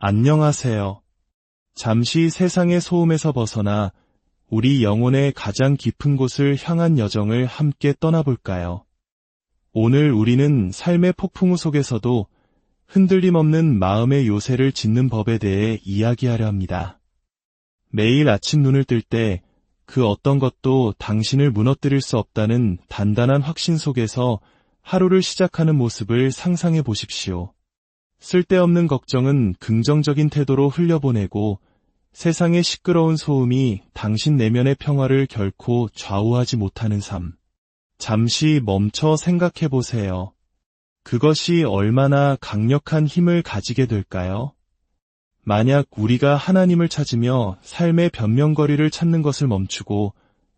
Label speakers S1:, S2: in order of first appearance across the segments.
S1: 안녕하세요. 잠시 세상의 소음에서 벗어나 우리 영혼의 가장 깊은 곳을 향한 여정을 함께 떠나볼까요? 오늘 우리는 삶의 폭풍우 속에서도 흔들림 없는 마음의 요새를 짓는 법에 대해 이야기하려 합니다. 매일 아침 눈을 뜰 때 그 어떤 것도 당신을 무너뜨릴 수 없다는 단단한 확신 속에서 하루를 시작하는 모습을 상상해 보십시오. 쓸데없는 걱정은 긍정적인 태도로 흘려보내고 세상의 시끄러운 소음이 당신 내면의 평화를 결코 좌우하지 못하는 삶. 잠시 멈춰 생각해 보세요. 그것이 얼마나 강력한 힘을 가지게 될까요? 만약 우리가 하나님을 찾으며 삶의 변명거리를 찾는 것을 멈추고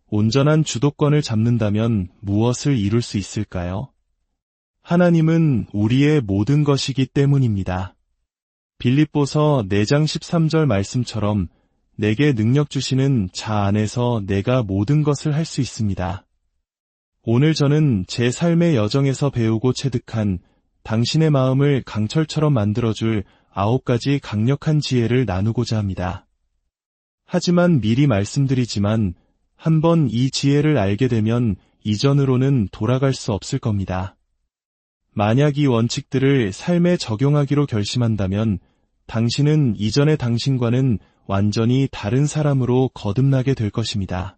S1: 온전한 주도권을 잡는다면 무엇을 이룰 수 있을까요? 하나님은 우리의 모든 것이기 때문입니다. 빌립보서 4장 13절 말씀처럼 내게 능력 주시는 자 안에서 내가 모든 것을 할 수 있습니다. 오늘 저는 제 삶의 여정에서 배우고 체득한 당신의 마음을 강철처럼 만들어줄 9가지 강력한 지혜를 나누고자 합니다. 하지만 미리 말씀드리지만 한번 이 지혜를 알게 되면 이전으로는 돌아갈 수 없을 겁니다. 만약 이 원칙들을 삶에 적용하기로 결심한다면 당신은 이전의 당신과는 완전히 다른 사람으로 거듭나게 될 것입니다.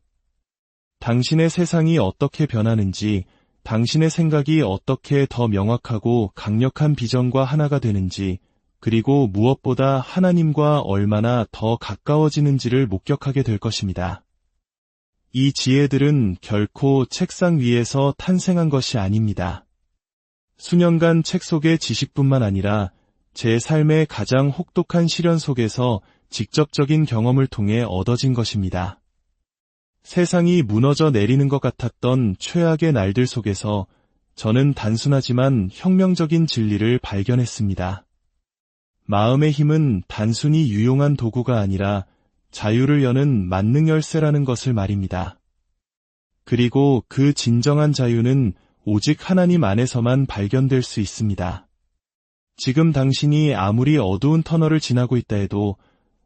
S1: 당신의 세상이 어떻게 변하는지, 당신의 생각이 어떻게 더 명확하고 강력한 비전과 하나가 되는지, 그리고 무엇보다 하나님과 얼마나 더 가까워지는지를 목격하게 될 것입니다. 이 지혜들은 결코 책상 위에서 탄생한 것이 아닙니다. 수년간 책 속의 지식뿐만 아니라 제 삶의 가장 혹독한 시련 속에서 직접적인 경험을 통해 얻어진 것입니다. 세상이 무너져 내리는 것 같았던 최악의 날들 속에서 저는 단순하지만 혁명적인 진리를 발견했습니다. 마음의 힘은 단순히 유용한 도구가 아니라 자유를 여는 만능 열쇠라는 것을 말입니다. 그리고 그 진정한 자유는 오직 하나님 안에서만 발견될 수 있습니다. 지금 당신이 아무리 어두운 터널을 지나고 있다 해도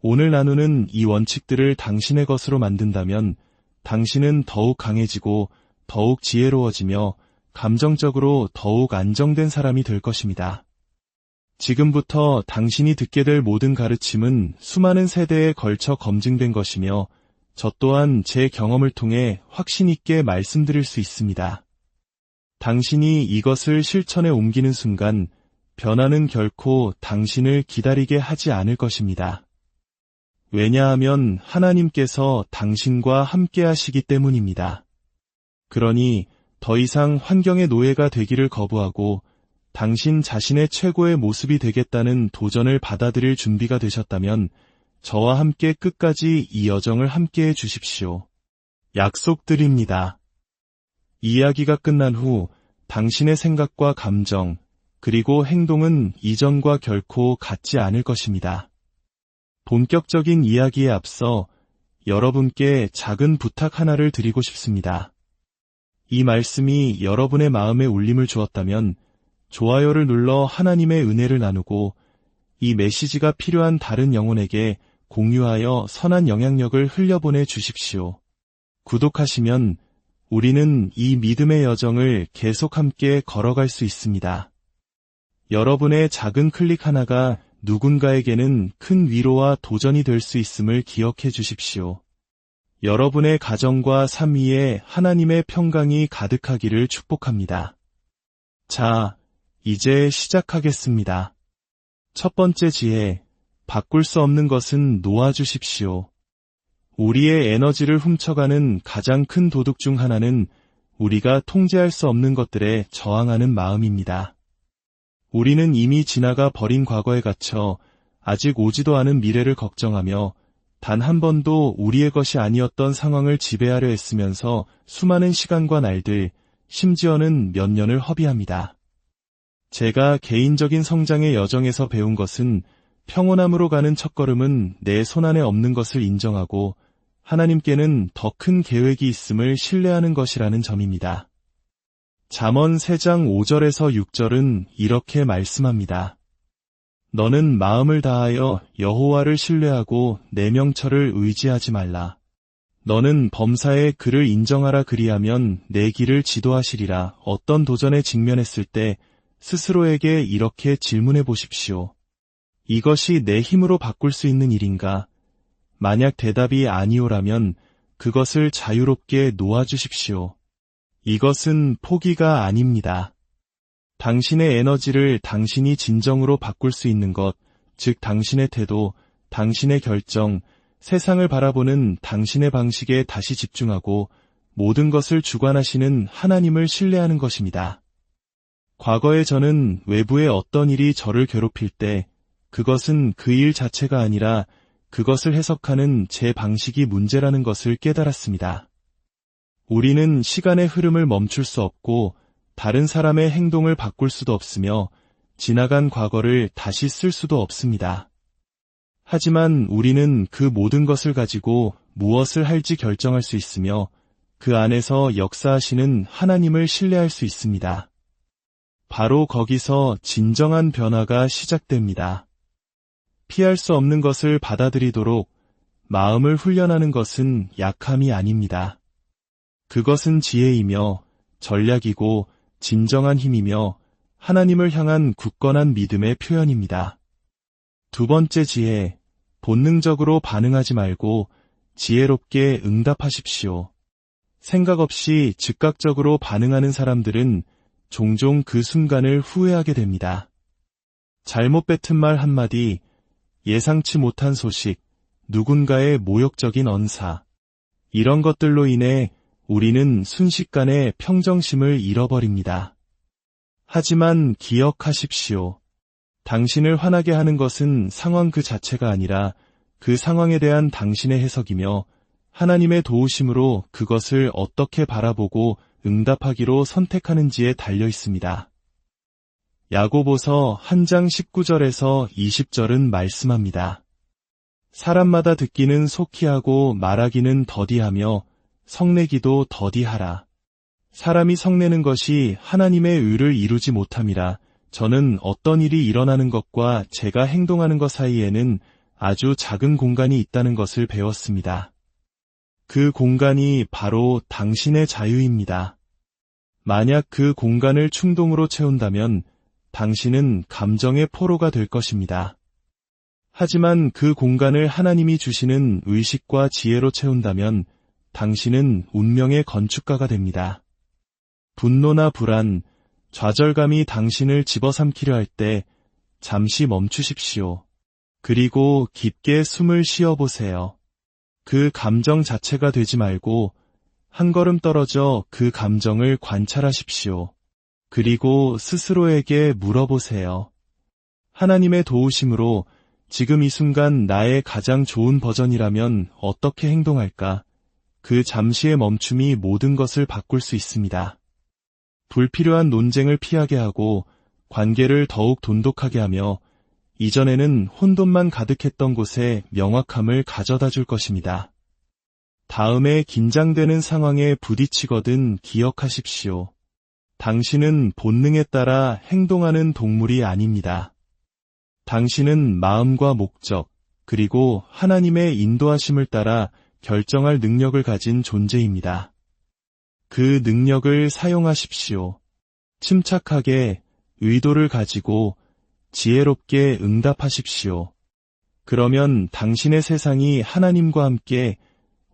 S1: 오늘 나누는 이 원칙들을 당신의 것으로 만든다면 당신은 더욱 강해지고 더욱 지혜로워지며 감정적으로 더욱 안정된 사람이 될 것입니다. 지금부터 당신이 듣게 될 모든 가르침은 수많은 세대에 걸쳐 검증된 것이며 저 또한 제 경험을 통해 확신 있게 말씀드릴 수 있습니다. 당신이 이것을 실천에 옮기는 순간 변화는 결코 당신을 기다리게 하지 않을 것입니다. 왜냐하면 하나님께서 당신과 함께 하시기 때문입니다. 그러니 더 이상 환경의 노예가 되기를 거부하고 당신 자신의 최고의 모습이 되겠다는 도전을 받아들일 준비가 되셨다면 저와 함께 끝까지 이 여정을 함께 해주십시오. 약속드립니다. 이야기가 끝난 후 당신의 생각과 감정, 그리고 행동은 이전과 결코 같지 않을 것입니다. 본격적인 이야기에 앞서 여러분께 작은 부탁 하나를 드리고 싶습니다. 이 말씀이 여러분의 마음에 울림을 주었다면 좋아요를 눌러 하나님의 은혜를 나누고 이 메시지가 필요한 다른 영혼에게 공유하여 선한 영향력을 흘려보내 주십시오. 구독하시면 우리는 이 믿음의 여정을 계속 함께 걸어갈 수 있습니다. 여러분의 작은 클릭 하나가 누군가에게는 큰 위로와 도전이 될 수 있음을 기억해 주십시오. 여러분의 가정과 삶 위에 하나님의 평강이 가득하기를 축복합니다. 자, 이제 시작하겠습니다. 첫 번째 지혜, 바꿀 수 없는 것은 놓아주십시오. 우리의 에너지를 훔쳐가는 가장 큰 도둑 중 하나는 우리가 통제할 수 없는 것들에 저항하는 마음입니다. 우리는 이미 지나가 버린 과거에 갇혀 아직 오지도 않은 미래를 걱정하며 단 한 번도 우리의 것이 아니었던 상황을 지배하려 애쓰면서 수많은 시간과 날들, 심지어는 몇 년을 허비합니다. 제가 개인적인 성장의 여정에서 배운 것은 평온함으로 가는 첫걸음은 내 손안에 없는 것을 인정하고 하나님께는 더 큰 계획이 있음을 신뢰하는 것이라는 점입니다. 잠언 3장 5절에서 6절은 이렇게 말씀합니다. 너는 마음을 다하여 여호와를 신뢰하고 내 명철을 의지하지 말라. 너는 범사에 그를 인정하라 그리하면 내 길을 지도하시리라. 어떤 도전에 직면했을 때 스스로에게 이렇게 질문해 보십시오. 이것이 내 힘으로 바꿀 수 있는 일인가? 만약 대답이 아니오라면 그것을 자유롭게 놓아주십시오. 이것은 포기가 아닙니다. 당신의 에너지를 당신이 진정으로 바꿀 수 있는 것, 즉 당신의 태도, 당신의 결정, 세상을 바라보는 당신의 방식에 다시 집중하고 모든 것을 주관하시는 하나님을 신뢰하는 것입니다. 과거에 저는 외부의 어떤 일이 저를 괴롭힐 때 그것은 그 일 자체가 아니라 그것을 해석하는 제 방식이 문제라는 것을 깨달았습니다. 우리는 시간의 흐름을 멈출 수 없고 다른 사람의 행동을 바꿀 수도 없으며 지나간 과거를 다시 쓸 수도 없습니다. 하지만 우리는 그 모든 것을 가지고 무엇을 할지 결정할 수 있으며 그 안에서 역사하시는 하나님을 신뢰할 수 있습니다. 바로 거기서 진정한 변화가 시작됩니다. 피할 수 없는 것을 받아들이도록 마음을 훈련하는 것은 약함이 아닙니다. 그것은 지혜이며 전략이고 진정한 힘이며 하나님을 향한 굳건한 믿음의 표현입니다. 두 번째 지혜, 본능적으로 반응하지 말고 지혜롭게 응답하십시오. 생각 없이 즉각적으로 반응하는 사람들은 종종 그 순간을 후회하게 됩니다. 잘못 뱉은 말 한마디, 예상치 못한 소식, 누군가의 모욕적인 언사, 이런 것들로 인해 우리는 순식간에 평정심을 잃어버립니다. 하지만 기억하십시오. 당신을 화나게 하는 것은 상황 그 자체가 아니라 그 상황에 대한 당신의 해석이며 하나님의 도우심으로 그것을 어떻게 바라보고 응답하기로 선택하는지에 달려 있습니다. 야고보서 1장 19절에서 20절은 말씀합니다. 사람마다 듣기는 속히 하고 말하기는 더디하며 성내기도 더디하라. 사람이 성내는 것이 하나님의 의를 이루지 못함이라. 저는 어떤 일이 일어나는 것과 제가 행동하는 것 사이에는 아주 작은 공간이 있다는 것을 배웠습니다. 그 공간이 바로 당신의 자유입니다. 만약 그 공간을 충동으로 채운다면 당신은 감정의 포로가 될 것입니다. 하지만 그 공간을 하나님이 주시는 의식과 지혜로 채운다면 당신은 운명의 건축가가 됩니다. 분노나 불안, 좌절감이 당신을 집어삼키려 할 때 잠시 멈추십시오. 그리고 깊게 숨을 쉬어보세요. 그 감정 자체가 되지 말고 한 걸음 떨어져 그 감정을 관찰하십시오. 그리고 스스로에게 물어보세요. 하나님의 도우심으로 지금 이 순간 나의 가장 좋은 버전이라면 어떻게 행동할까? 그 잠시의 멈춤이 모든 것을 바꿀 수 있습니다. 불필요한 논쟁을 피하게 하고 관계를 더욱 돈독하게 하며 이전에는 혼돈만 가득했던 곳에 명확함을 가져다 줄 것입니다. 다음에 긴장되는 상황에 부딪히거든 기억하십시오. 당신은 본능에 따라 행동하는 동물이 아닙니다. 당신은 마음과 목적, 그리고 하나님의 인도하심을 따라 결정할 능력을 가진 존재입니다. 그 능력을 사용하십시오. 침착하게 의도를 가지고 지혜롭게 응답하십시오. 그러면 당신의 세상이 하나님과 함께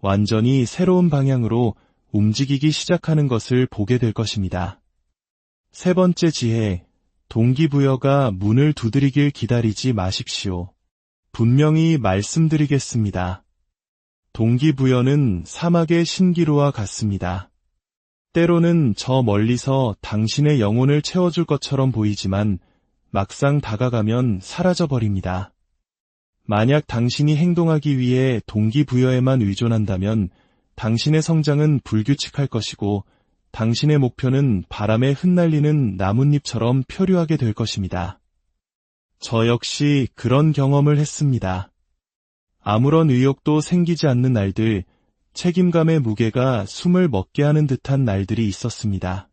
S1: 완전히 새로운 방향으로 움직이기 시작하는 것을 보게 될 것입니다. 세 번째 지혜, 동기부여가 문을 두드리길 기다리지 마십시오. 분명히 말씀드리겠습니다. 동기부여는 사막의 신기루와 같습니다. 때로는 저 멀리서 당신의 영혼을 채워줄 것처럼 보이지만 막상 다가가면 사라져버립니다. 만약 당신이 행동하기 위해 동기부여에만 의존한다면 당신의 성장은 불규칙할 것이고 당신의 목표는 바람에 흩날리는 나뭇잎처럼 표류하게 될 것입니다. 저 역시 그런 경험을 했습니다. 아무런 의욕도 생기지 않는 날들, 책임감의 무게가 숨을 먹게 하는 듯한 날들이 있었습니다.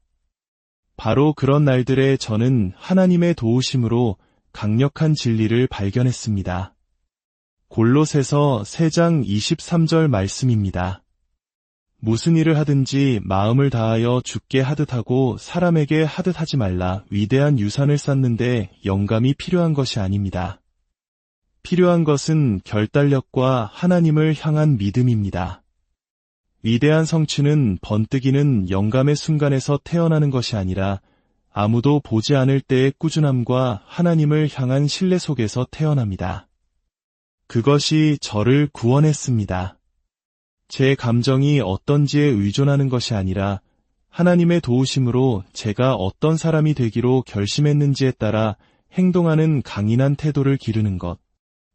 S1: 바로 그런 날들에 저는 하나님의 도우심으로 강력한 진리를 발견했습니다. 골로새서 3장 23절 말씀입니다. 무슨 일을 하든지 마음을 다하여 주께 하듯 하고 사람에게 하듯 하지 말라. 위대한 유산을 쌓는데 영감이 필요한 것이 아닙니다. 필요한 것은 결단력과 하나님을 향한 믿음입니다. 위대한 성취는 번뜩이는 영감의 순간에서 태어나는 것이 아니라 아무도 보지 않을 때의 꾸준함과 하나님을 향한 신뢰 속에서 태어납니다. 그것이 저를 구원했습니다. 제 감정이 어떤지에 의존하는 것이 아니라 하나님의 도우심으로 제가 어떤 사람이 되기로 결심했는지에 따라 행동하는 강인한 태도를 기르는 것.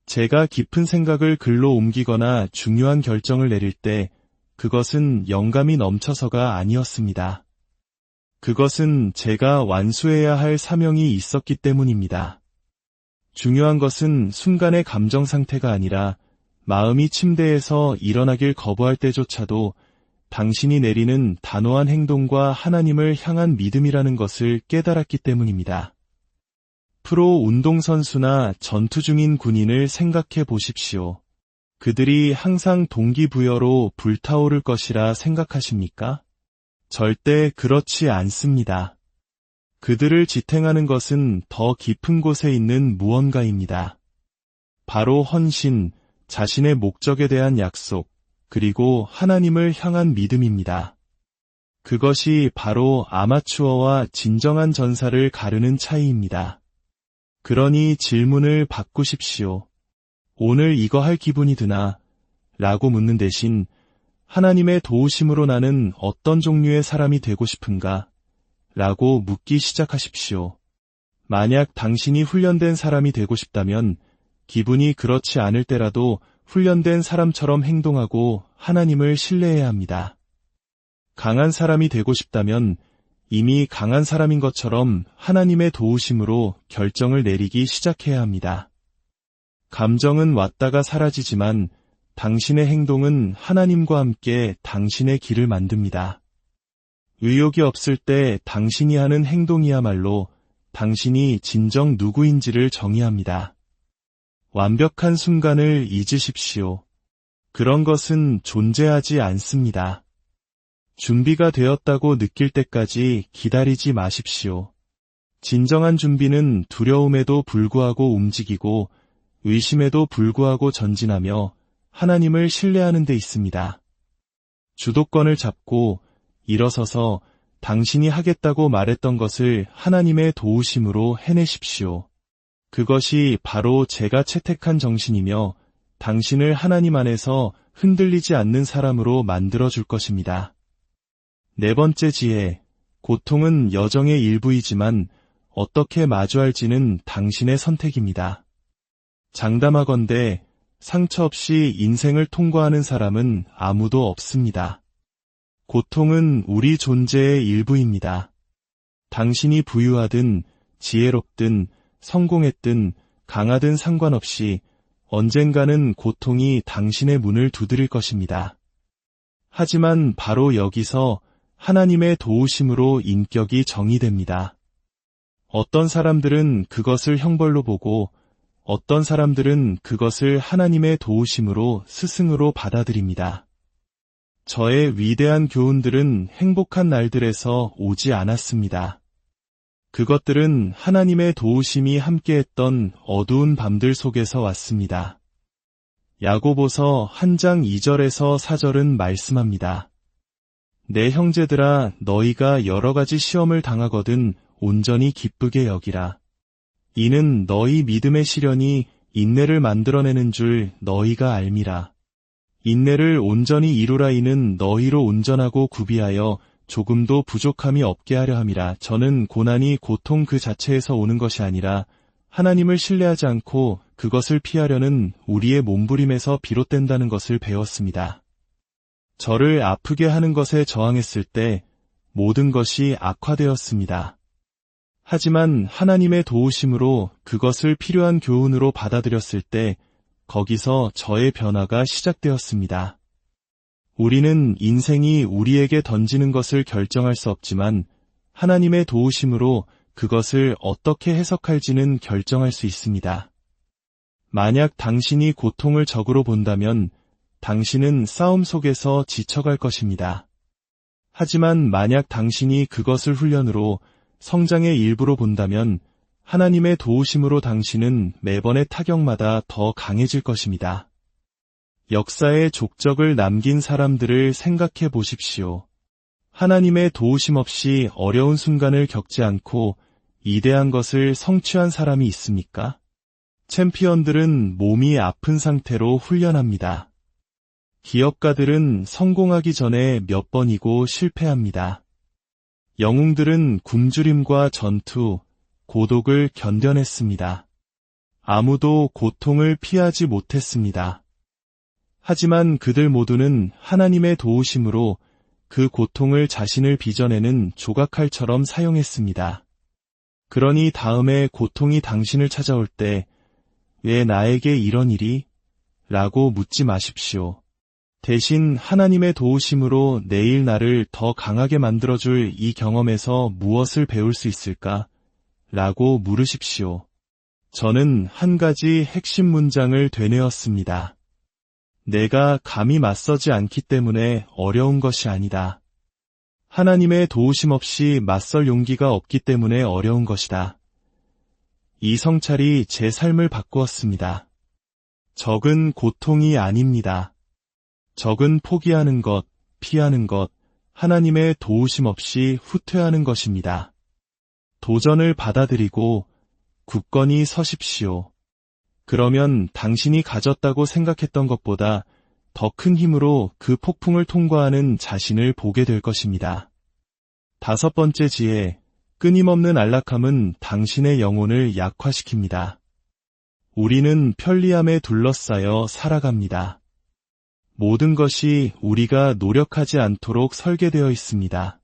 S1: 제가 깊은 생각을 글로 옮기거나 중요한 결정을 내릴 때 그것은 영감이 넘쳐서가 아니었습니다. 그것은 제가 완수해야 할 사명이 있었기 때문입니다. 중요한 것은 순간의 감정 상태가 아니라 마음이 침대에서 일어나길 거부할 때조차도 당신이 내리는 단호한 행동과 하나님을 향한 믿음이라는 것을 깨달았기 때문입니다. 프로 운동선수나 전투 중인 군인을 생각해 보십시오. 그들이 항상 동기부여로 불타오를 것이라 생각하십니까? 절대 그렇지 않습니다. 그들을 지탱하는 것은 더 깊은 곳에 있는 무언가입니다. 바로 헌신, 자신의 목적에 대한 약속, 그리고 하나님을 향한 믿음입니다. 그것이 바로 아마추어와 진정한 전사를 가르는 차이입니다. 그러니 질문을 바꾸십시오. 오늘 이거 할 기분이 드나? 라고 묻는 대신 하나님의 도우심으로 나는 어떤 종류의 사람이 되고 싶은가? 라고 묻기 시작하십시오. 만약 당신이 훈련된 사람이 되고 싶다면 기분이 그렇지 않을 때라도 훈련된 사람처럼 행동하고 하나님을 신뢰해야 합니다. 강한 사람이 되고 싶다면 이미 강한 사람인 것처럼 하나님의 도우심으로 결정을 내리기 시작해야 합니다. 감정은 왔다가 사라지지만 당신의 행동은 하나님과 함께 당신의 길을 만듭니다. 의욕이 없을 때 당신이 하는 행동이야말로 당신이 진정 누구인지를 정의합니다. 완벽한 순간을 잊으십시오. 그런 것은 존재하지 않습니다. 준비가 되었다고 느낄 때까지 기다리지 마십시오. 진정한 준비는 두려움에도 불구하고 움직이고 의심에도 불구하고 전진하며 하나님을 신뢰하는 데 있습니다. 주도권을 잡고 일어서서 당신이 하겠다고 말했던 것을 하나님의 도우심으로 해내십시오. 그것이 바로 제가 채택한 정신이며 당신을 하나님 안에서 흔들리지 않는 사람으로 만들어줄 것입니다. 네 번째 지혜, 고통은 여정의 일부이지만 어떻게 마주할지는 당신의 선택입니다. 장담하건대 상처 없이 인생을 통과하는 사람은 아무도 없습니다. 고통은 우리 존재의 일부입니다. 당신이 부유하든 지혜롭든 성공했든 강하든 상관없이 언젠가는 고통이 당신의 문을 두드릴 것입니다. 하지만 바로 여기서 하나님의 도우심으로 인격이 정의됩니다. 어떤 사람들은 그것을 형벌로 보고 어떤 사람들은 그것을 하나님의 도우심으로 스승으로 받아들입니다. 저의 위대한 교훈들은 행복한 날들에서 오지 않았습니다. 그것들은 하나님의 도우심이 함께했던 어두운 밤들 속에서 왔습니다. 야고보서 1장 2절에서 4절은 말씀합니다. 내 형제들아 너희가 여러 가지 시험을 당하거든 온전히 기쁘게 여기라. 이는 너희 믿음의 시련이 인내를 만들어내는 줄 너희가 알미라. 인내를 온전히 이루라. 이는 너희로 온전하고 구비하여 조금도 부족함이 없게 하려 함이라. 저는 고난이 고통 그 자체에서 오는 것이 아니라 하나님을 신뢰하지 않고 그것을 피하려는 우리의 몸부림에서 비롯된다는 것을 배웠습니다. 저를 아프게 하는 것에 저항했을 때 모든 것이 악화되었습니다. 하지만 하나님의 도우심으로 그것을 필요한 교훈으로 받아들였을 때 거기서 저의 변화가 시작되었습니다. 우리는 인생이 우리에게 던지는 것을 결정할 수 없지만 하나님의 도우심으로 그것을 어떻게 해석할지는 결정할 수 있습니다. 만약 당신이 고통을 적으로 본다면 당신은 싸움 속에서 지쳐갈 것입니다. 하지만 만약 당신이 그것을 훈련으로 성장의 일부로 본다면 하나님의 도우심으로 당신은 매번의 타격마다 더 강해질 것입니다. 역사의 족적을 남긴 사람들을 생각해 보십시오. 하나님의 도우심 없이 어려운 순간을 겪지 않고 이대한 것을 성취한 사람이 있습니까? 챔피언들은 몸이 아픈 상태로 훈련합니다. 기업가들은 성공하기 전에 몇 번이고 실패합니다. 영웅들은 굶주림과 전투, 고독을 견뎌냈습니다. 아무도 고통을 피하지 못했습니다. 하지만 그들 모두는 하나님의 도우심으로 그 고통을 자신을 빚어내는 조각칼처럼 사용했습니다. 그러니 다음에 고통이 당신을 찾아올 때 왜 나에게 이런 일이? 라고 묻지 마십시오. 대신 하나님의 도우심으로 내일 나를 더 강하게 만들어줄 이 경험에서 무엇을 배울 수 있을까? 라고 물으십시오. 저는 한 가지 핵심 문장을 되뇌었습니다. 내가 감히 맞서지 않기 때문에 어려운 것이 아니다. 하나님의 도우심 없이 맞설 용기가 없기 때문에 어려운 것이다. 이 성찰이 제 삶을 바꾸었습니다. 적은 고통이 아닙니다. 적은 포기하는 것, 피하는 것, 하나님의 도우심 없이 후퇴하는 것입니다. 도전을 받아들이고 굳건히 서십시오. 그러면 당신이 가졌다고 생각했던 것보다 더 큰 힘으로 그 폭풍을 통과하는 자신을 보게 될 것입니다. 5번째 지혜, 끊임없는 안락함은 당신의 영혼을 약화시킵니다. 우리는 편리함에 둘러싸여 살아갑니다. 모든 것이 우리가 노력하지 않도록 설계되어 있습니다.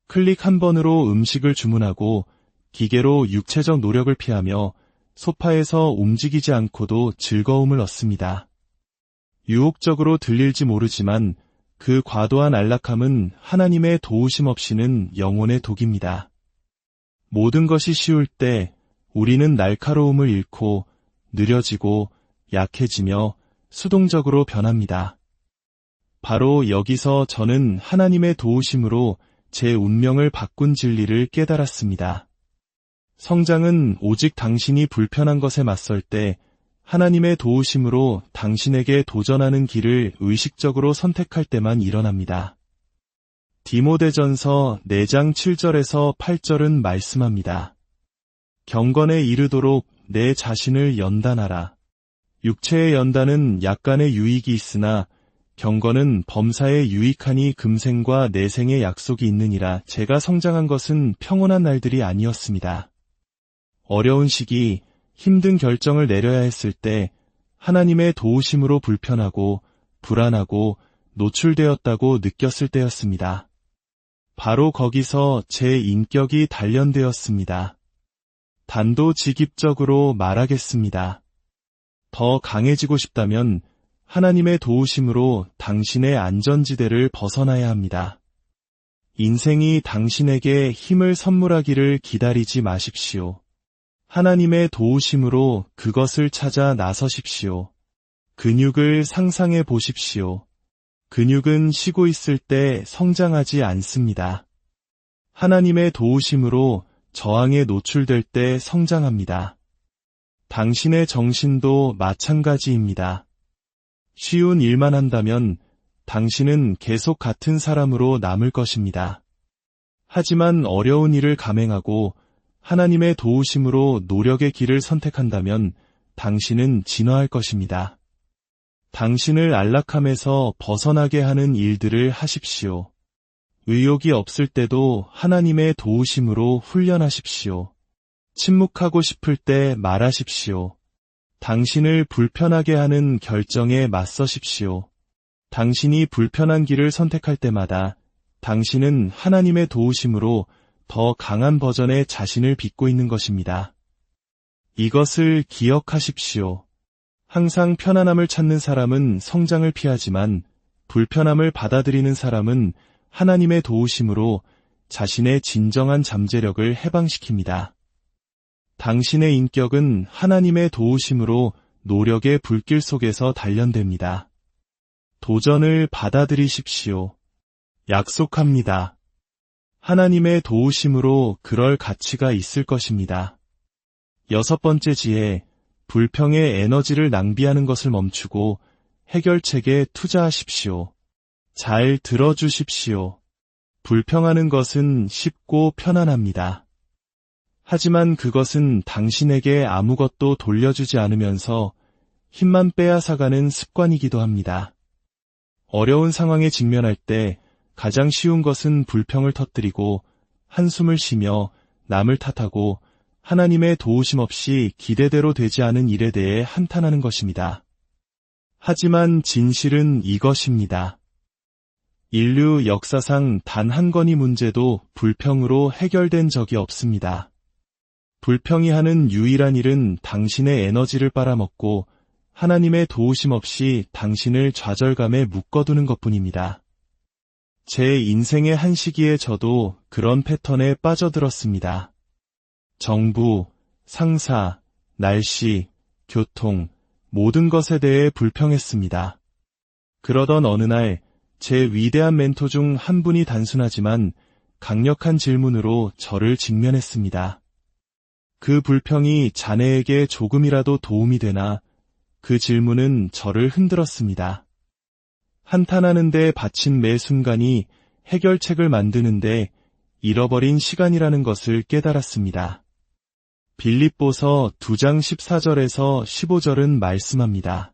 S1: 클릭 한 번으로 음식을 주문하고 기계로 육체적 노력을 피하며 소파에서 움직이지 않고도 즐거움을 얻습니다. 유혹적으로 들릴지 모르지만 그 과도한 안락함은 하나님의 도우심 없이는 영혼의 독입니다. 모든 것이 쉬울 때 우리는 날카로움을 잃고 느려지고 약해지며 수동적으로 변합니다. 바로 여기서 저는 하나님의 도우심으로 제 운명을 바꾼 진리를 깨달았습니다. 성장은 오직 당신이 불편한 것에 맞설 때 하나님의 도우심으로 당신에게 도전하는 길을 의식적으로 선택할 때만 일어납니다. 디모데전서 4장 7절에서 8절은 말씀합니다. 경건에 이르도록 내 자신을 연단하라. 육체의 연단은 약간의 유익이 있으나 경건은 범사에 유익하니 금생과 내생의 약속이 있느니라. 제가 성장한 것은 평온한 날들이 아니었습니다. 어려운 시기, 힘든 결정을 내려야 했을 때 하나님의 도우심으로 불편하고 불안하고 노출되었다고 느꼈을 때였습니다. 바로 거기서 제 인격이 단련되었습니다. 단도직입적으로 말하겠습니다. 더 강해지고 싶다면 하나님의 도우심으로 당신의 안전지대를 벗어나야 합니다. 인생이 당신에게 힘을 선물하기를 기다리지 마십시오. 하나님의 도우심으로 그것을 찾아 나서십시오. 근육을 상상해 보십시오. 근육은 쉬고 있을 때 성장하지 않습니다. 하나님의 도우심으로 저항에 노출될 때 성장합니다. 당신의 정신도 마찬가지입니다. 쉬운 일만 한다면 당신은 계속 같은 사람으로 남을 것입니다. 하지만 어려운 일을 감행하고 하나님의 도우심으로 노력의 길을 선택한다면 당신은 진화할 것입니다. 당신을 안락함에서 벗어나게 하는 일들을 하십시오. 의욕이 없을 때도 하나님의 도우심으로 훈련하십시오. 침묵하고 싶을 때 말하십시오. 당신을 불편하게 하는 결정에 맞서십시오. 당신이 불편한 길을 선택할 때마다 당신은 하나님의 도우심으로 더 강한 버전의 자신을 빚고 있는 것입니다. 이것을 기억하십시오. 항상 편안함을 찾는 사람은 성장을 피하지만 불편함을 받아들이는 사람은 하나님의 도우심으로 자신의 진정한 잠재력을 해방시킵니다. 당신의 인격은 하나님의 도우심으로 노력의 불길 속에서 단련됩니다. 도전을 받아들이십시오. 약속합니다. 하나님의 도우심으로 그럴 가치가 있을 것입니다. 6번째 지혜, 불평의 에너지를 낭비하는 것을 멈추고 해결책에 투자하십시오. 잘 들어주십시오. 불평하는 것은 쉽고 편안합니다. 하지만 그것은 당신에게 아무것도 돌려주지 않으면서 힘만 빼앗아가는 습관이기도 합니다. 어려운 상황에 직면할 때 가장 쉬운 것은 불평을 터뜨리고 한숨을 쉬며 남을 탓하고 하나님의 도우심 없이 기대대로 되지 않은 일에 대해 한탄하는 것입니다. 하지만 진실은 이것입니다. 인류 역사상 단 한 건의 문제도 불평으로 해결된 적이 없습니다. 불평이 하는 유일한 일은 당신의 에너지를 빨아먹고 하나님의 도우심 없이 당신을 좌절감에 묶어두는 것뿐입니다. 제 인생의 한 시기에 저도 그런 패턴에 빠져들었습니다. 정부, 상사, 날씨, 교통, 모든 것에 대해 불평했습니다. 그러던 어느 날, 제 위대한 멘토 중 한 분이 단순하지만 강력한 질문으로 저를 직면했습니다. 그 불평이 자네에게 조금이라도 도움이 되나? 그 질문은 저를 흔들었습니다. 한탄하는 데 바친 매 순간이 해결책을 만드는데 잃어버린 시간이라는 것을 깨달았습니다. 빌립보서 2장 14절에서 15절은 말씀합니다.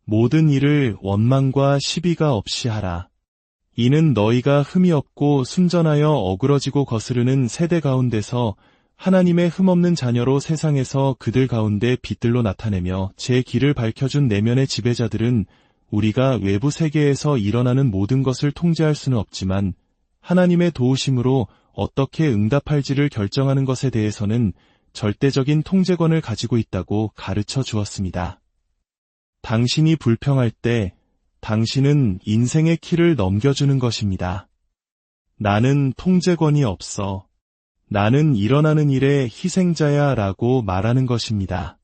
S1: 모든 일을 원망과 시비가 없이 하라. 이는 너희가 흠이 없고 순전하여 어그러지고 거스르는 세대 가운데서 하나님의 흠없는 자녀로 세상에서 그들 가운데 빛들로 나타내며 제 길을 밝혀준 내면의 지배자들은 우리가 외부 세계에서 일어나는 모든 것을 통제할 수는 없지만 하나님의 도우심으로 어떻게 응답할지를 결정하는 것에 대해서는 절대적인 통제권을 가지고 있다고 가르쳐 주었습니다. 당신이 불평할 때 당신은 인생의 키를 넘겨주는 것입니다. 나는 통제권이 없어. 나는 일어나는 일의 희생자야 라고 말하는 것입니다.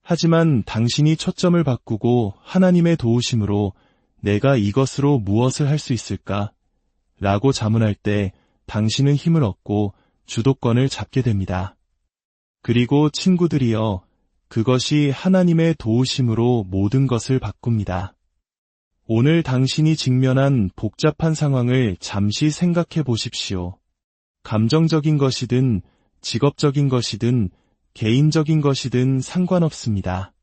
S1: 하지만 당신이 초점을 바꾸고 하나님의 도우심으로 내가 이것으로 무엇을 할 수 있을까? 라고 자문할 때 당신은 힘을 얻고 주도권을 잡게 됩니다. 그리고 친구들이여, 그것이 하나님의 도우심으로 모든 것을 바꿉니다. 오늘 당신이 직면한 복잡한 상황을 잠시 생각해 보십시오. 감정적인 것이든 직업적인 것이든 개인적인 것이든 상관없습니다.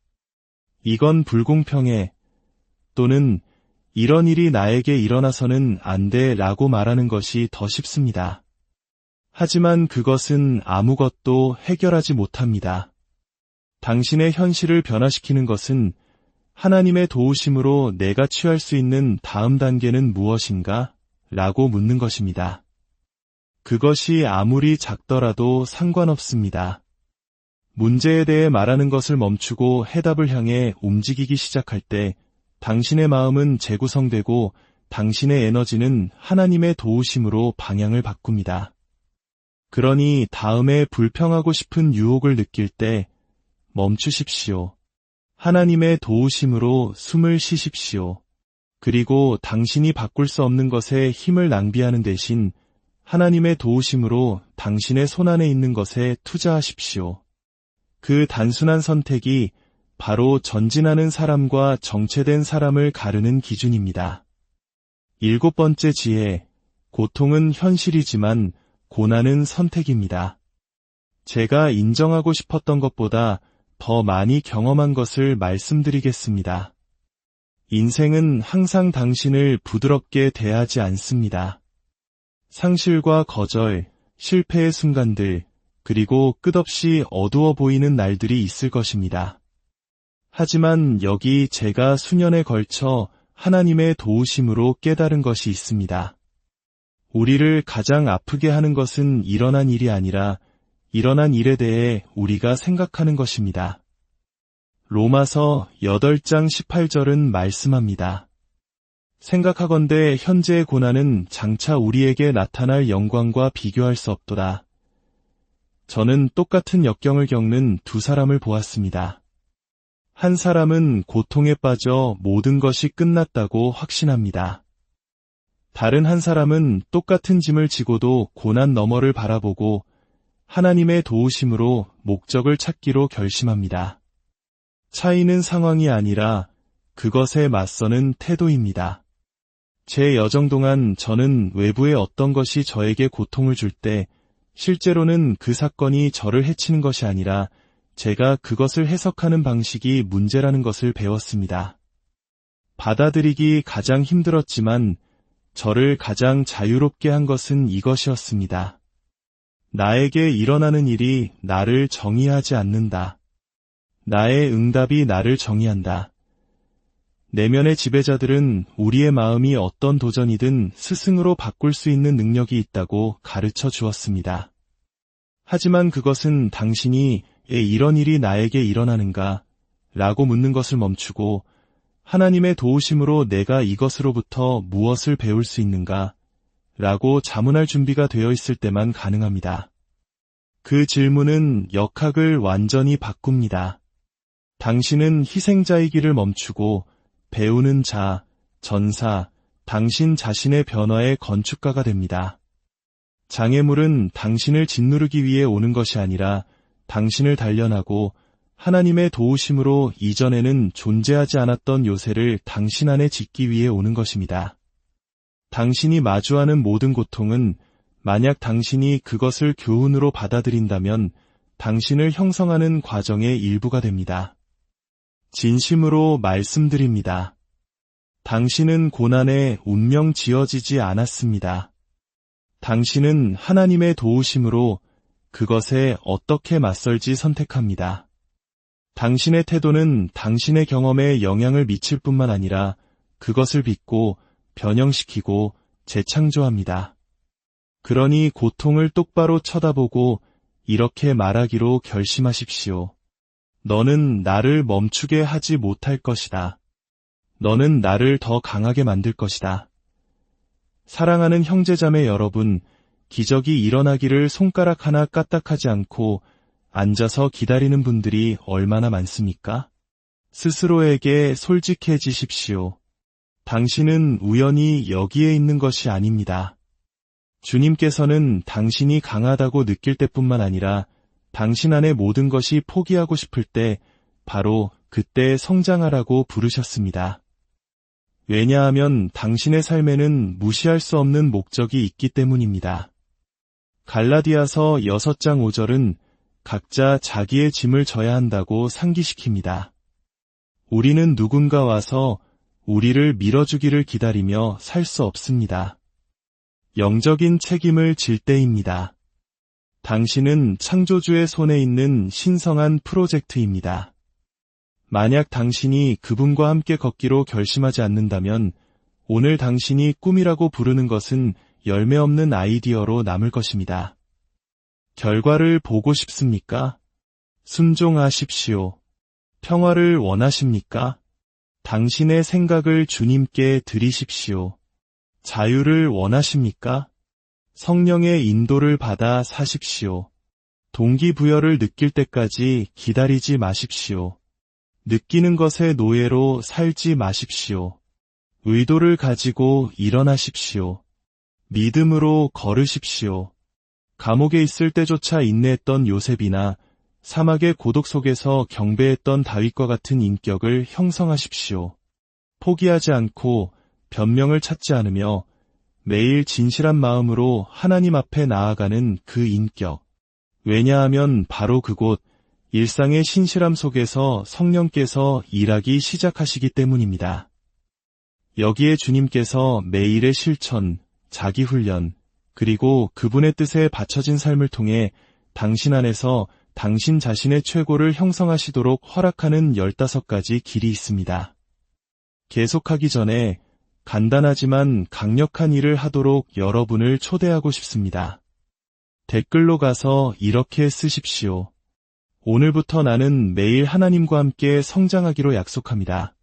S1: 이건 불공평해 또는 이런 일이 나에게 일어나서는 안 돼 라고 말하는 것이 더 쉽습니다. 하지만 그것은 아무것도 해결하지 못합니다. 당신의 현실을 변화시키는 것은 하나님의 도우심으로 내가 취할 수 있는 다음 단계는 무엇인가? 라고 묻는 것입니다. 그것이 아무리 작더라도 상관없습니다. 문제에 대해 말하는 것을 멈추고 해답을 향해 움직이기 시작할 때 당신의 마음은 재구성되고 당신의 에너지는 하나님의 도우심으로 방향을 바꿉니다. 그러니 다음에 불평하고 싶은 유혹을 느낄 때 멈추십시오. 하나님의 도우심으로 숨을 쉬십시오. 그리고 당신이 바꿀 수 없는 것에 힘을 낭비하는 대신 하나님의 도우심으로 당신의 손안에 있는 것에 투자하십시오. 그 단순한 선택이 바로 전진하는 사람과 정체된 사람을 가르는 기준입니다. 7번째 지혜, 고통은 현실이지만 고난은 선택입니다. 제가 인정하고 싶었던 것보다 더 많이 경험한 것을 말씀드리겠습니다. 인생은 항상 당신을 부드럽게 대하지 않습니다. 상실과 거절, 실패의 순간들, 그리고 끝없이 어두워 보이는 날들이 있을 것입니다. 하지만 여기 제가 수년에 걸쳐 하나님의 도우심으로 깨달은 것이 있습니다. 우리를 가장 아프게 하는 것은 일어난 일이 아니라 일어난 일에 대해 우리가 생각하는 것입니다. 로마서 8장 18절은 말씀합니다. 생각하건대 현재의 고난은 장차 우리에게 나타날 영광과 비교할 수 없도다. 저는 똑같은 역경을 겪는 두 사람을 보았습니다. 한 사람은 고통에 빠져 모든 것이 끝났다고 확신합니다. 다른 한 사람은 똑같은 짐을 지고도 고난 너머를 바라보고 하나님의 도우심으로 목적을 찾기로 결심합니다. 차이는 상황이 아니라 그것에 맞서는 태도입니다. 제 여정 동안 저는 외부의 어떤 것이 저에게 고통을 줄 때 실제로는 그 사건이 저를 해치는 것이 아니라 제가 그것을 해석하는 방식이 문제라는 것을 배웠습니다. 받아들이기 가장 힘들었지만 저를 가장 자유롭게 한 것은 이것이었습니다. 나에게 일어나는 일이 나를 정의하지 않는다. 나의 응답이 나를 정의한다. 내면의 지배자들은 우리의 마음이 어떤 도전이든 스승으로 바꿀 수 있는 능력이 있다고 가르쳐 주었습니다. 하지만 그것은 당신이 이런 일이 나에게 일어나는가? 라고 묻는 것을 멈추고 하나님의 도우심으로 내가 이것으로부터 무엇을 배울 수 있는가? 라고 자문할 준비가 되어 있을 때만 가능합니다. 그 질문은 역학을 완전히 바꿉니다. 당신은 희생자이기를 멈추고 배우는 자, 전사, 당신 자신의 변화의 건축가가 됩니다. 장애물은 당신을 짓누르기 위해 오는 것이 아니라 당신을 단련하고 하나님의 도우심으로 이전에는 존재하지 않았던 요새를 당신 안에 짓기 위해 오는 것입니다. 당신이 마주하는 모든 고통은 만약 당신이 그것을 교훈으로 받아들인다면 당신을 형성하는 과정의 일부가 됩니다. 진심으로 말씀드립니다. 당신은 고난에 운명 지어지지 않았습니다. 당신은 하나님의 도우심으로 그것에 어떻게 맞설지 선택합니다. 당신의 태도는 당신의 경험에 영향을 미칠 뿐만 아니라 그것을 빚고 변형시키고 재창조합니다. 그러니 고통을 똑바로 쳐다보고 이렇게 말하기로 결심하십시오. 너는 나를 멈추게 하지 못할 것이다. 너는 나를 더 강하게 만들 것이다. 사랑하는 형제자매 여러분, 기적이 일어나기를 손가락 하나 까딱하지 않고 앉아서 기다리는 분들이 얼마나 많습니까? 스스로에게 솔직해지십시오. 당신은 우연히 여기에 있는 것이 아닙니다. 주님께서는 당신이 강하다고 느낄 때뿐만 아니라 당신 안의 모든 것이 포기하고 싶을 때 바로 그때 성장하라고 부르셨습니다. 왜냐하면 당신의 삶에는 무시할 수 없는 목적이 있기 때문입니다. 갈라디아서 6장 5절은 각자 자기의 짐을 져야 한다고 상기시킵니다. 우리는 누군가 와서 우리를 밀어주기를 기다리며 살 수 없습니다. 영적인 책임을 질 때입니다. 당신은 창조주의 손에 있는 신성한 프로젝트입니다. 만약 당신이 그분과 함께 걷기로 결심하지 않는다면 오늘 당신이 꿈이라고 부르는 것은 열매 없는 아이디어로 남을 것입니다. 결과를 보고 싶습니까? 순종하십시오. 평화를 원하십니까? 당신의 생각을 주님께 드리십시오. 자유를 원하십니까? 성령의 인도를 받아 사십시오. 동기부여를 느낄 때까지 기다리지 마십시오. 느끼는 것의 노예로 살지 마십시오. 의도를 가지고 일어나십시오. 믿음으로 걸으십시오. 감옥에 있을 때조차 인내했던 요셉이나 사막의 고독 속에서 경배했던 다윗과 같은 인격을 형성하십시오. 포기하지 않고 변명을 찾지 않으며 매일 진실한 마음으로 하나님 앞에 나아가는 그 인격. 왜냐하면 바로 그곳 일상의 신실함 속에서 성령께서 일하기 시작하시기 때문입니다. 여기에 주님께서 매일의 실천, 자기훈련, 그리고 그분의 뜻에 받쳐진 삶을 통해 당신 안에서 당신 자신의 최고를 형성하시도록 허락하는 15가지 길이 있습니다. 계속하기 전에 간단하지만 강력한 일을 하도록 여러분을 초대하고 싶습니다. 댓글로 가서 이렇게 쓰십시오. 오늘부터 나는 매일 하나님과 함께 성장하기로 약속합니다.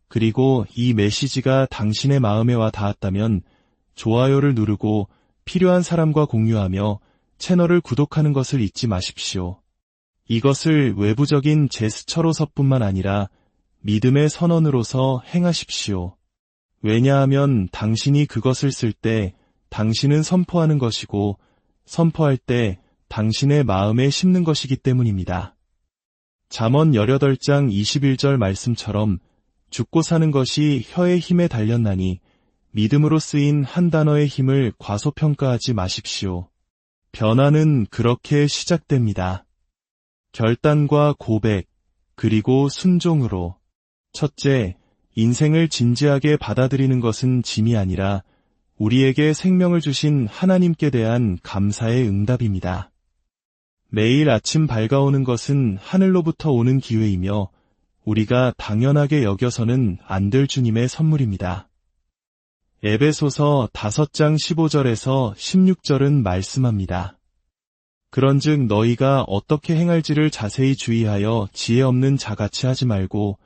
S1: 그리고 이 메시지가 당신의 마음에 와 닿았다면 좋아요를 누르고 필요한 사람과 공유하며 채널을 구독하는 것을 잊지 마십시오. 이것을 외부적인 제스처로서뿐만 아니라 믿음의 선언으로서 행하십시오. 왜냐하면 당신이 그것을 쓸 때 당신은 선포하는 것이고 선포할 때 당신의 마음에 심는 것이기 때문입니다. 잠언 18장 21절 말씀처럼 죽고 사는 것이 혀의 힘에 달렸나니 믿음으로 쓰인 한 단어의 힘을 과소평가하지 마십시오. 변화는 그렇게 시작됩니다. 결단과 고백, 그리고 순종으로. 첫째, 인생을 진지하게 받아들이는 것은 짐이 아니라 우리에게 생명을 주신 하나님께 대한 감사의 응답입니다. 매일 아침 밝아오는 것은 하늘로부터 오는 기회이며 우리가 당연하게 여겨서는 안 될 주님의 선물입니다. 에베소서 5장 15절에서 16절은 말씀합니다. 그런즉 너희가 어떻게 행할지를 자세히 주의하여 지혜 없는 자같이 하지 말고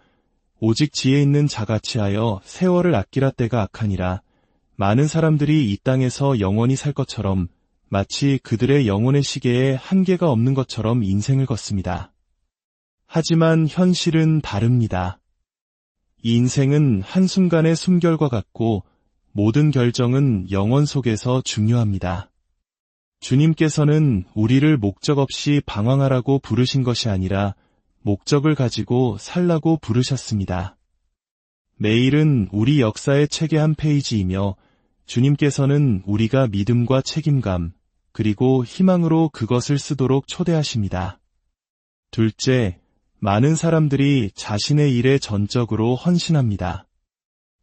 S1: 오직 지혜 있는 자같이 하여 세월을 아끼라 때가 악하니라. 많은 사람들이 이 땅에서 영원히 살 것처럼 마치 그들의 영혼의 시계에 한계가 없는 것처럼 인생을 걷습니다. 하지만 현실은 다릅니다. 이 인생은 한순간의 숨결과 같고 모든 결정은 영원 속에서 중요합니다. 주님께서는 우리를 목적 없이 방황하라고 부르신 것이 아니라 목적을 가지고 살라고 부르셨습니다. 매일은 우리 역사의 책의 한 페이지이며 주님께서는 우리가 믿음과 책임감, 그리고 희망으로 그것을 쓰도록 초대하십니다. 둘째, 많은 사람들이 자신의 일에 전적으로 헌신합니다.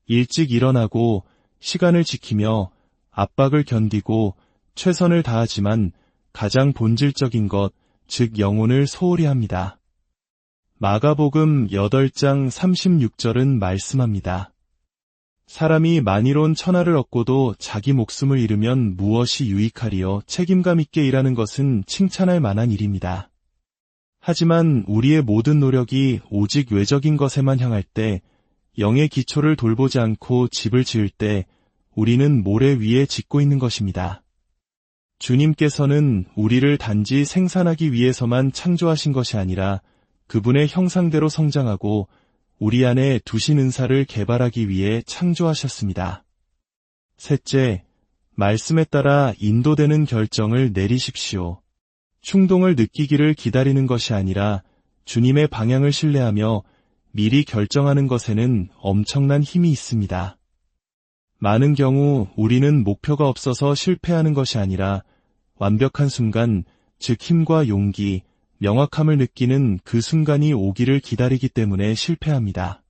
S1: 일찍 일어나고 시간을 지키며 압박을 견디고 최선을 다하지만 가장 본질적인 것, 즉 영혼을 소홀히 합니다. 마가복음 8장 36절은 말씀합니다. 사람이 만일온 천하를 얻고도 자기 목숨을 잃으면 무엇이 유익하리요? 책임감 있게 일하는 것은 칭찬할 만한 일입니다. 하지만 우리의 모든 노력이 오직 외적인 것에만 향할 때, 영의 기초를 돌보지 않고 집을 지을 때 우리는 모래 위에 짓고 있는 것입니다. 주님께서는 우리를 단지 생산하기 위해서만 창조하신 것이 아니라 그분의 형상대로 성장하고 우리 안에 두신 은사를 개발하기 위해 창조하셨습니다. 셋째, 말씀에 따라 인도되는 결정을 내리십시오. 충동을 느끼기를 기다리는 것이 아니라 주님의 방향을 신뢰하며 미리 결정하는 것에는 엄청난 힘이 있습니다. 많은 경우 우리는 목표가 없어서 실패하는 것이 아니라 완벽한 순간, 즉 힘과 용기, 명확함을 느끼는 그 순간이 오기를 기다리기 때문에 실패합니다.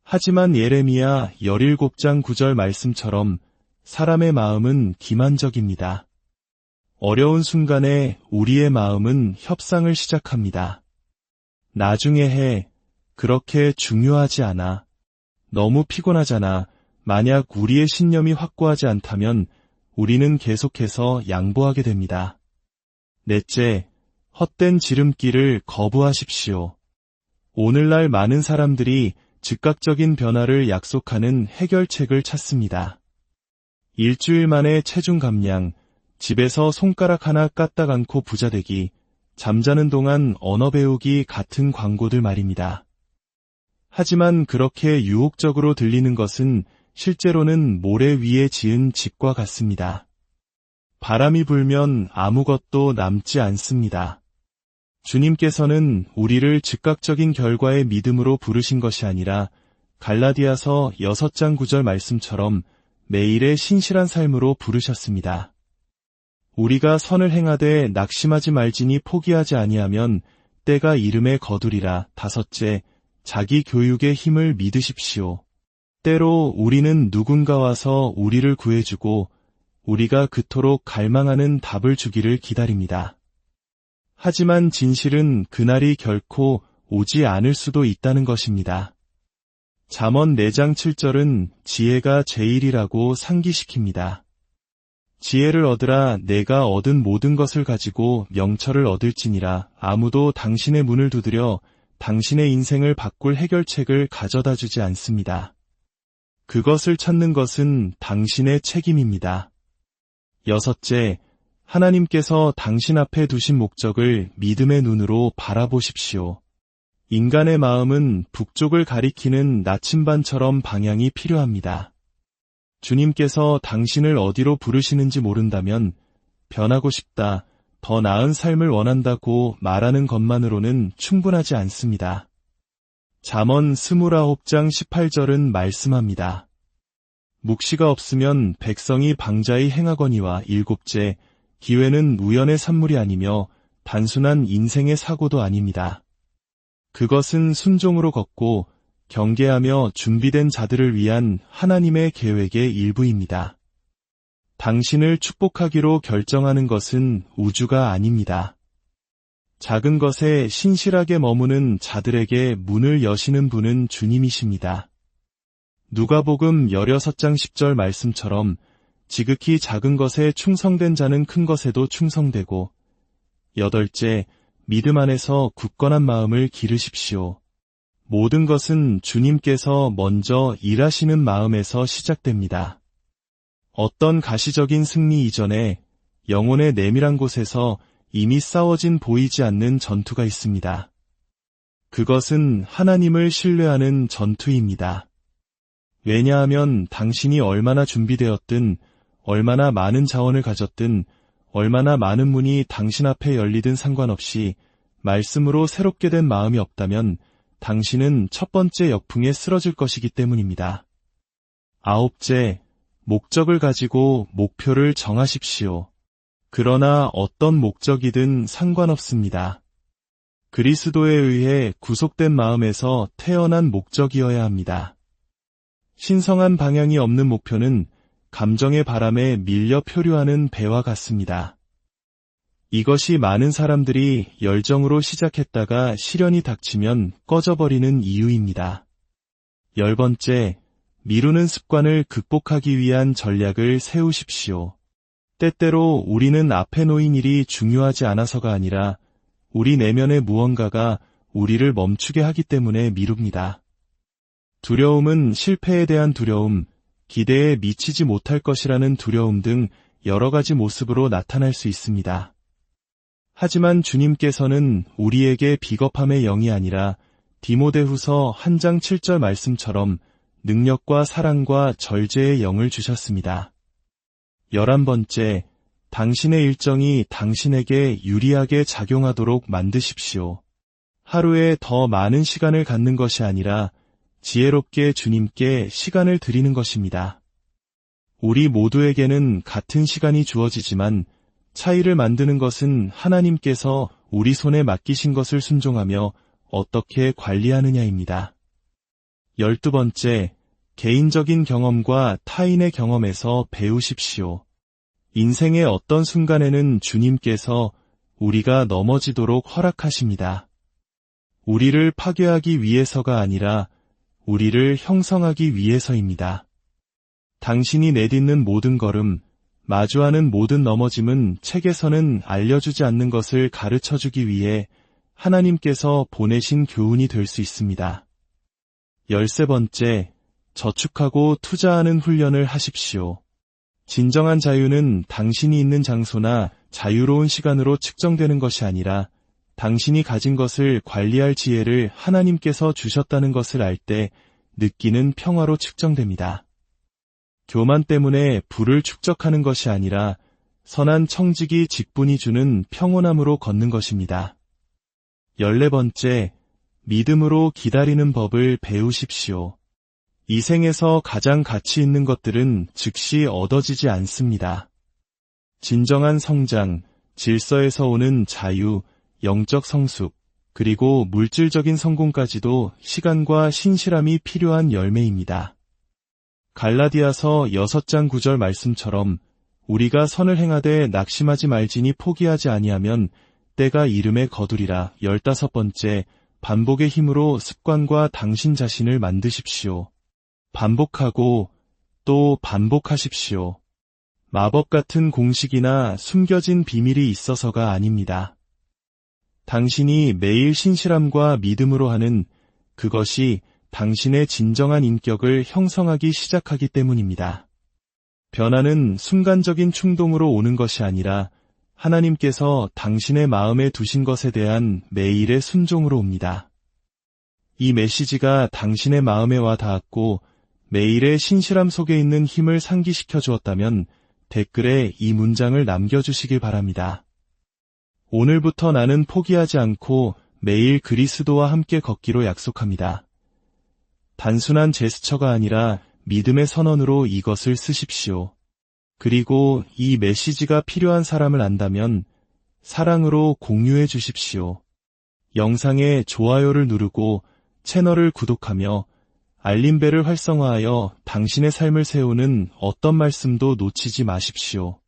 S1: 하지만 예레미야 17장 9절 말씀처럼 사람의 마음은 기만적입니다. 어려운 순간에 우리의 마음은 협상을 시작합니다. 나중에 해. 그렇게 중요하지 않아. 너무 피곤하잖아. 만약 우리의 신념이 확고하지 않다면 우리는 계속해서 양보하게 됩니다. 넷째, 헛된 지름길을 거부하십시오. 오늘날 많은 사람들이 즉각적인 변화를 약속하는 해결책을 찾습니다. 일주일 만에 체중 감량, 집에서 손가락 하나 까딱 않고 부자 되기, 잠자는 동안 언어 배우기 같은 광고들 말입니다. 하지만 그렇게 유혹적으로 들리는 것은 실제로는 모래 위에 지은 집과 같습니다. 바람이 불면 아무것도 남지 않습니다. 주님께서는 우리를 즉각적인 결과의 믿음으로 부르신 것이 아니라 갈라디아서 6장 9절 말씀처럼 매일의 신실한 삶으로 부르셨습니다. 우리가 선을 행하되 낙심하지 말지니 포기하지 아니하면 때가 이름에 거두리라. 다섯째, 자기 교육의 힘을 믿으십시오. 때로 우리는 누군가 와서 우리를 구해주고 우리가 그토록 갈망하는 답을 주기를 기다립니다. 하지만 진실은 그날이 결코 오지 않을 수도 있다는 것입니다. 잠언 4장 7절은 지혜가 제일이라고 상기시킵니다. 지혜를 얻으라. 내가 얻은 모든 것을 가지고 명철을 얻을지니라. 아무도 당신의 문을 두드려 당신의 인생을 바꿀 해결책을 가져다 주지 않습니다. 그것을 찾는 것은 당신의 책임입니다. 여섯째, 하나님께서 당신 앞에 두신 목적을 믿음의 눈으로 바라보십시오. 인간의 마음은 북쪽을 가리키는 나침반처럼 방향이 필요합니다. 주님께서 당신을 어디로 부르시는지 모른다면 변하고 싶다, 더 나은 삶을 원한다고 말하는 것만으로는 충분하지 않습니다. 잠언 29장 18절은 말씀합니다. 묵시가 없으면 백성이 방자히 행하거니와 일곱째, 기회는 우연의 산물이 아니며 단순한 인생의 사고도 아닙니다. 그것은 순종으로 걷고 경계하며 준비된 자들을 위한 하나님의 계획의 일부입니다. 당신을 축복하기로 결정하는 것은 우주가 아닙니다. 작은 것에 신실하게 머무는 자들에게 문을 여시는 분은 주님이십니다. 누가복음 16장 10절 말씀처럼 지극히 작은 것에 충성된 자는 큰 것에도 충성되고, 여덟째, 믿음 안에서 굳건한 마음을 기르십시오. 모든 것은 주님께서 먼저 일하시는 마음에서 시작됩니다. 어떤 가시적인 승리 이전에 영혼의 내밀한 곳에서 이미 싸워진 보이지 않는 전투가 있습니다. 그것은 하나님을 신뢰하는 전투입니다. 왜냐하면 당신이 얼마나 준비되었든, 얼마나 많은 자원을 가졌든, 얼마나 많은 문이 당신 앞에 열리든 상관없이 말씀으로 새롭게 된 마음이 없다면 당신은 첫 번째 역풍에 쓰러질 것이기 때문입니다. 아홉째, 목적을 가지고 목표를 정하십시오. 그러나 어떤 목적이든 상관없습니다. 그리스도에 의해 구속된 마음에서 태어난 목적이어야 합니다. 신성한 방향이 없는 목표는 감정의 바람에 밀려 표류하는 배와 같습니다. 이것이 많은 사람들이 열정으로 시작했다가 시련이 닥치면 꺼져버리는 이유입니다. 10번째, 미루는 습관을 극복하기 위한 전략을 세우십시오. 때때로 우리는 앞에 놓인 일이 중요하지 않아서가 아니라 우리 내면의 무언가가 우리를 멈추게 하기 때문에 미룹니다. 두려움은 실패에 대한 두려움, 기대에 미치지 못할 것이라는 두려움 등 여러 가지 모습으로 나타날 수 있습니다. 하지만 주님께서는 우리에게 비겁함의 영이 아니라 디모데후서 1장 7절 말씀처럼 능력과 사랑과 절제의 영을 주셨습니다. 11번째, 당신의 일정이 당신에게 유리하게 작용하도록 만드십시오. 하루에 더 많은 시간을 갖는 것이 아니라 지혜롭게 주님께 시간을 드리는 것입니다. 우리 모두에게는 같은 시간이 주어지지만 차이를 만드는 것은 하나님께서 우리 손에 맡기신 것을 순종하며 어떻게 관리하느냐입니다. 12번째, 개인적인 경험과 타인의 경험에서 배우십시오. 인생의 어떤 순간에는 주님께서 우리가 넘어지도록 허락하십니다. 우리를 파괴하기 위해서가 아니라 우리를 형성하기 위해서입니다. 당신이 내딛는 모든 걸음, 마주하는 모든 넘어짐은 책에서는 알려주지 않는 것을 가르쳐주기 위해 하나님께서 보내신 교훈이 될 수 있습니다. 13번째, 저축하고 투자하는 훈련을 하십시오. 진정한 자유는 당신이 있는 장소나 자유로운 시간으로 측정되는 것이 아니라 당신이 가진 것을 관리할 지혜를 하나님께서 주셨다는 것을 알 때 느끼는 평화로 측정됩니다. 교만 때문에 부를 축적하는 것이 아니라 선한 청지기 직분이 주는 평온함으로 걷는 것입니다. 14번째, 믿음으로 기다리는 법을 배우십시오. 이 생에서 가장 가치 있는 것들은 즉시 얻어지지 않습니다. 진정한 성장, 질서에서 오는 자유, 영적 성숙, 그리고 물질적인 성공까지도 시간과 신실함이 필요한 열매입니다. 갈라디아서 6장 9절 말씀처럼 우리가 선을 행하되 낙심하지 말지니 포기하지 아니하면 때가 이름에 거두리라. 15번째, 반복의 힘으로 습관과 당신 자신을 만드십시오. 반복하고 또 반복하십시오. 마법 같은 공식이나 숨겨진 비밀이 있어서가 아닙니다. 당신이 매일 신실함과 믿음으로 하는 그것이 당신의 진정한 인격을 형성하기 시작하기 때문입니다. 변화는 순간적인 충동으로 오는 것이 아니라 하나님께서 당신의 마음에 두신 것에 대한 매일의 순종으로 옵니다. 이 메시지가 당신의 마음에 와 닿았고 매일의 신실함 속에 있는 힘을 상기시켜 주었다면 댓글에 이 문장을 남겨주시길 바랍니다. 오늘부터 나는 포기하지 않고 매일 그리스도와 함께 걷기로 약속합니다. 단순한 제스처가 아니라 믿음의 선언으로 이것을 쓰십시오. 그리고 이 메시지가 필요한 사람을 안다면 사랑으로 공유해 주십시오. 영상에 좋아요를 누르고 채널을 구독하며 알림벨을 활성화하여 당신의 삶을 세우는 어떤 말씀도 놓치지 마십시오.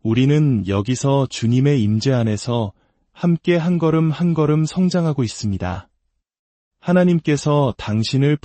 S1: 우리는 여기서 주님의 임재 안에서 함께 한 걸음 한 걸음 성장하고 있습니다. 하나님께서 당신을